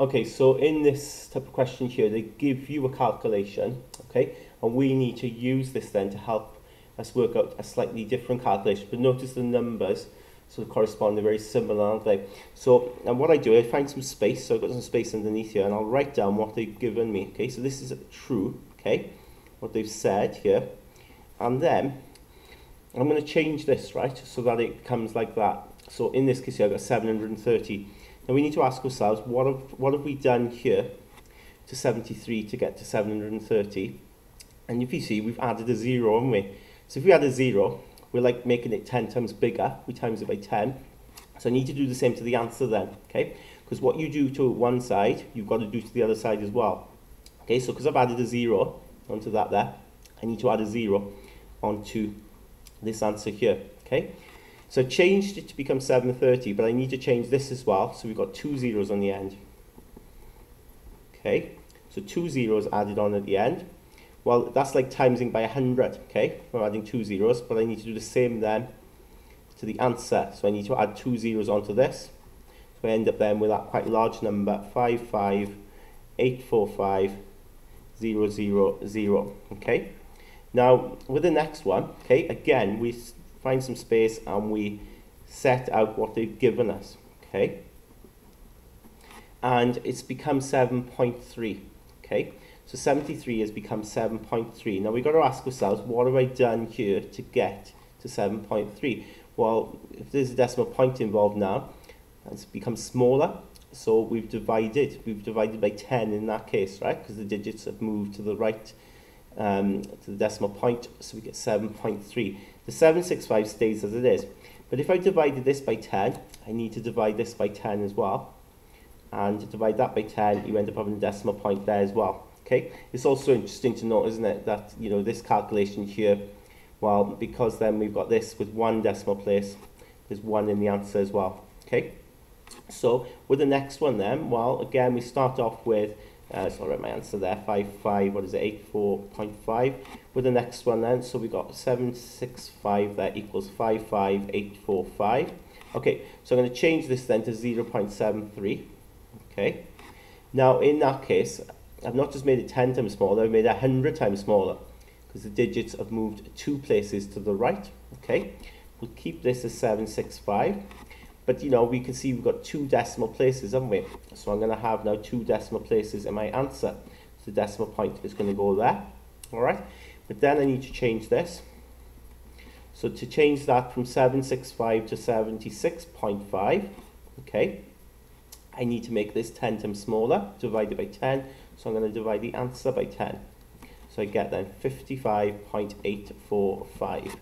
Okay, so in this type of question here, they give you a calculation, okay, and we need to use this then to help us work out a slightly different calculation. But notice the numbers sort of correspond, they're very similar, aren't they? So, and what I do, I find some space, so I've got some space underneath here, and I'll write down what they've given me, okay? So this is true, okay, what they've said here, and then I'm going to change this, right, so that it comes like that. So in this case here, I've got 730. Now we need to ask ourselves, what have we done here to 73 to get to 730? And if you see, we've added a 0, haven't we? So if we add a 0, we're like making it 10 times bigger. We times it by 10. So I need to do the same to the answer then, okay? Because what you do to one side, you've got to do to the other side as well. Okay, so because I've added a 0 onto that there, I need to add a 0 onto this answer here, okay? So I changed it to become 730, but I need to change this as well. So we've got 2 zeros on the end. Okay, so 2 zeros added on at the end. Well, that's like timesing by 100, okay? I'm adding 2 zeros, but I need to do the same then to the answer. So I need to add 2 zeros onto this. So I end up then with that quite large number, 55845,000, okay? Now, with the next one, okay, again, we find some space and we set out what they've given us, okay? And it's become 7.3, okay? So 73 has become 7.3. Now we've got to ask ourselves, what have I done here to get to 7.3? Well, if there's a decimal point involved now, it's become smaller. So we've divided by 10 in that case, right? Because the digits have moved to the right, to the decimal point, so we get 7.3. The 765 stays as it is. But if I divided this by 10, I need to divide this by 10 as well. And to divide that by 10, you end up having a decimal point there as well. Okay? It's also interesting to note, isn't it, that, you know, this calculation here, well, because then we've got this with one decimal place, there's 1 in the answer as well. Okay? So with the next one then, well, again, we start off with, so I'll write my answer there, 84.5. With the next one then, so we've got 765 there equals 55845. Okay, so I'm going to change this then to 0.73. Okay, now in that case, I've not just made it 10 times smaller, I've made it 100 times smaller, because the digits have moved 2 places to the right. Okay, we'll keep this as 765. But, you know, we can see we've got 2 decimal places, haven't we? So I'm going to have now 2 decimal places in my answer. So the decimal point is going to go there. All right? But then I need to change this. So to change that from 765 to 76.5, okay, I need to make this 10 times smaller, divided by 10. So I'm going to divide the answer by 10. So I get then 55.845.